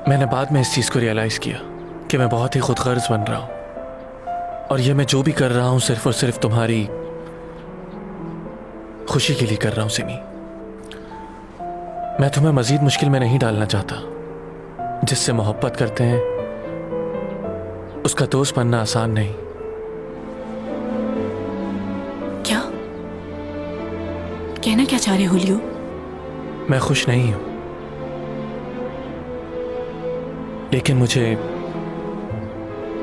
मैंने बाद में इस चीज को रियलाइज किया कि मैं बहुत ही खुदगर्ज बन रहा हूं, और ये मैं जो भी कर रहा हूं सिर्फ और सिर्फ तुम्हारी खुशी के लिए कर रहा हूं सिमी। मैं तुम्हें मजीद मुश्किल में नहीं डालना चाहता। जिससे मोहब्बत करते हैं उसका दोस्त बनना आसान नहीं। क्या कहना क्या चाह रहे हो लियो? मैं खुश नहीं हूं, लेकिन मुझे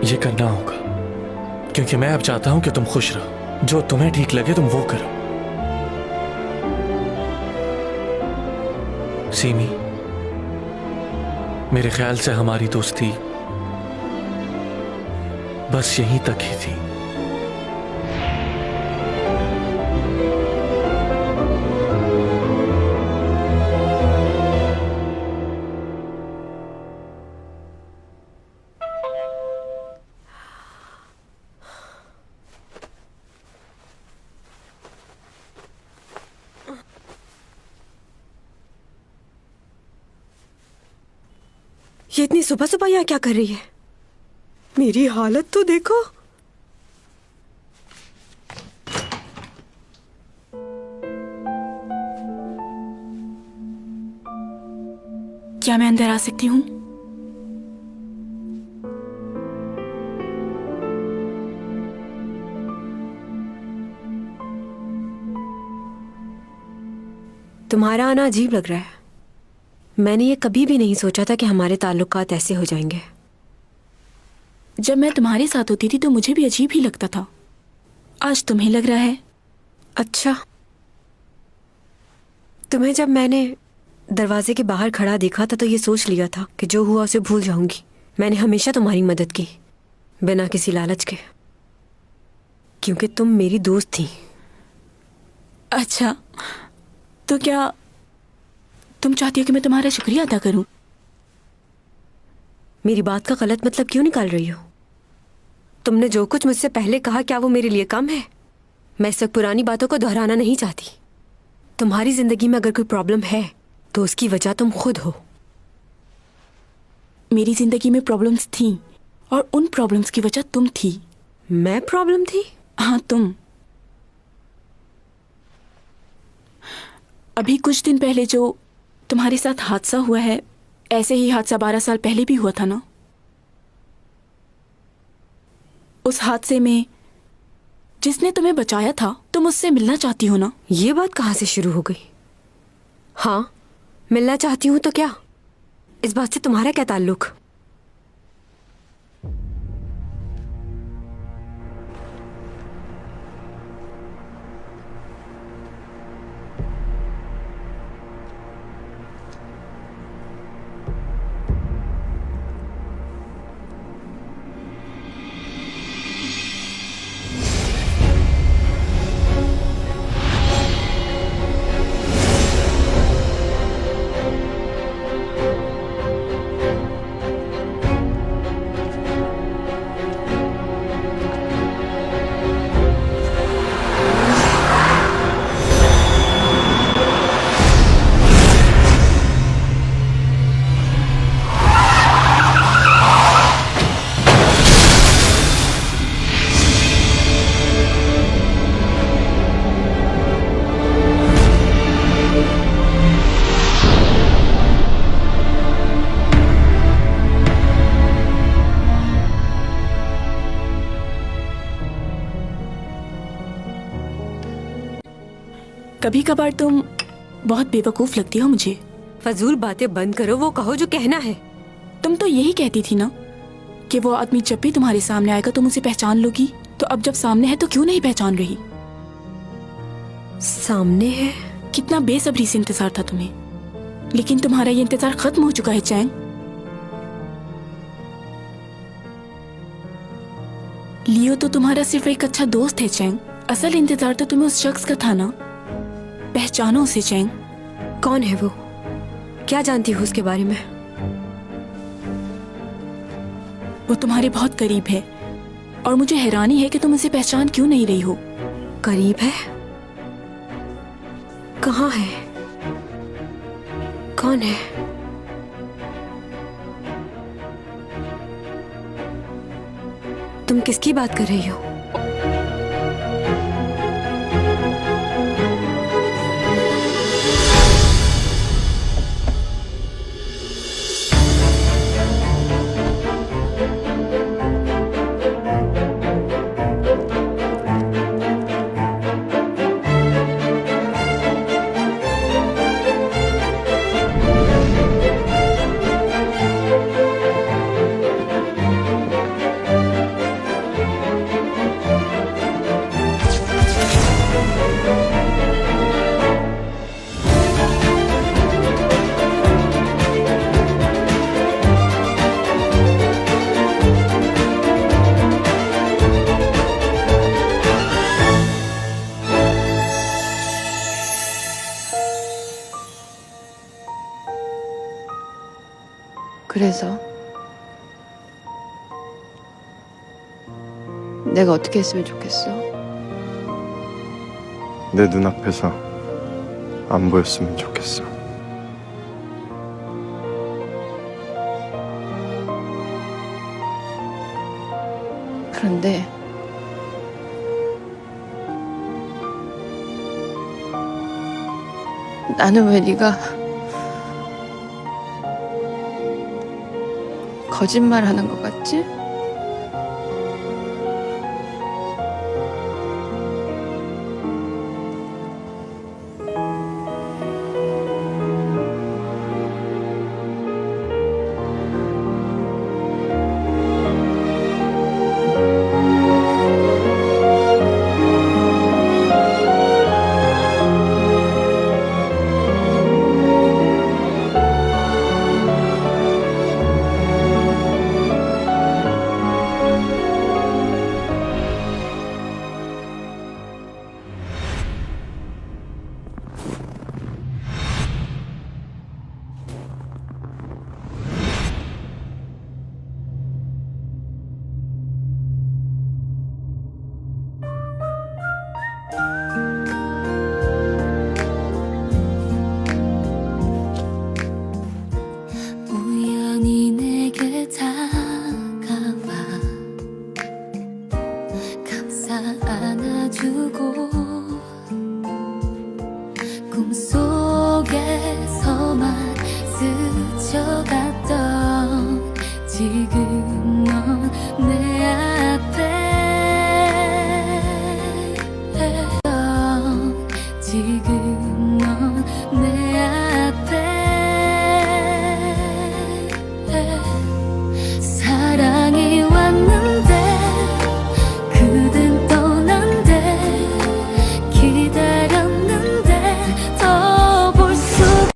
ये करना होगा क्योंकि मैं अब चाहता हूं कि तुम खुश रहो। जो तुम्हें ठीक लगे तुम वो करो। सीमी, मेरे ख्याल से हमारी दोस्ती बस यहीं तक ही थी। ये इतनी सुबह सुबह यहाँ क्या कर रही है? मेरी हालत तो देखो। क्या मैं अंदर आ सकती हूँ? तुम्हारा आना अजीब लग रहा है। मैंने ये कभी भी नहीं सोचा था कि हमारे ताल्लुकात ऐसे हो जाएंगे। जब मैं तुम्हारे साथ होती थी तो मुझे भी अजीब ही लगता था। आज तुम्हें लग रहा है? अच्छा, तुम्हें जब मैंने दरवाजे के बाहर खड़ा देखा था तो ये सोच लिया था कि जो हुआ उसे भूल जाऊंगी। मैंने हमेशा तुम्हारी मदद की बिना किसी लालच के, क्योंकि तुम मेरी दोस्त थी। अच्छा, तो क्या तुम चाहती हो कि मैं तुम्हारा शुक्रिया अदा करूं? मेरी बात का गलत मतलब क्यों निकाल रही हो? तुमने जो कुछ मुझसे पहले कहा, क्या वो मेरे लिए कम है? मैं इस वक्त पुरानी बातों को दोहराना नहीं चाहती। तुम्हारी जिंदगी में अगर कोई प्रॉब्लम है तो उसकी वजह तुम खुद हो। मेरी जिंदगी में प्रॉब्लम्स थी और उन प्रॉब्लम्स की वजह तुम थी। मैं प्रॉब्लम थी? हाँ, तुम। अभी कुछ दिन पहले जो तुम्हारे साथ हादसा हुआ है, ऐसे ही हादसा 12 साल पहले भी हुआ था ना? उस हादसे में जिसने तुम्हें बचाया था, तुम उससे मिलना चाहती हो ना? ये बात कहाँ से शुरू हो गई? हाँ, मिलना चाहती हूँ तो क्या? इस बात से तुम्हारा क्या ताल्लुक? कभी कभार तुम बहुत बेवकूफ लगती हो मुझे। फजूल बातें बंद करो, वो कहो जो कहना है। तुम तो यही कहती थी ना कि वो आदमी जब भी तुम्हारे सामने आएगा तुम उसे पहचान लोगी। तो अब जब सामने है तो क्यों नहीं पहचान रही? सामने है कितना बेसब्री से इंतजार था तुम्हें, लेकिन तुम्हारा ये इंतजार खत्म हो चुका है चैंग। लियो तो तुम्हारा सिर्फ एक अच्छा दोस्त है चैंग। असल इंतजार तो तुम्हें उस शख्स का था ना। पहचानो उसे चैंग। कौन है वो? क्या जानती हो उसके बारे में? वो तुम्हारे बहुत करीब है और मुझे हैरानी है कि तुम उसे पहचान क्यों नहीं रही हो। करीब है? कहाँ है? कौन है? तुम किसकी बात कर रही हो? 그래서 내가 어떻게 했으면 좋겠어? 내 눈앞에서 안 보였으면 좋겠어. 그런데 나는 왜 네가 거짓말하는 것 같지? 우연히 내게 다가와 감싸 안아주고 꿈속에서만 스쳐갔던 지금 너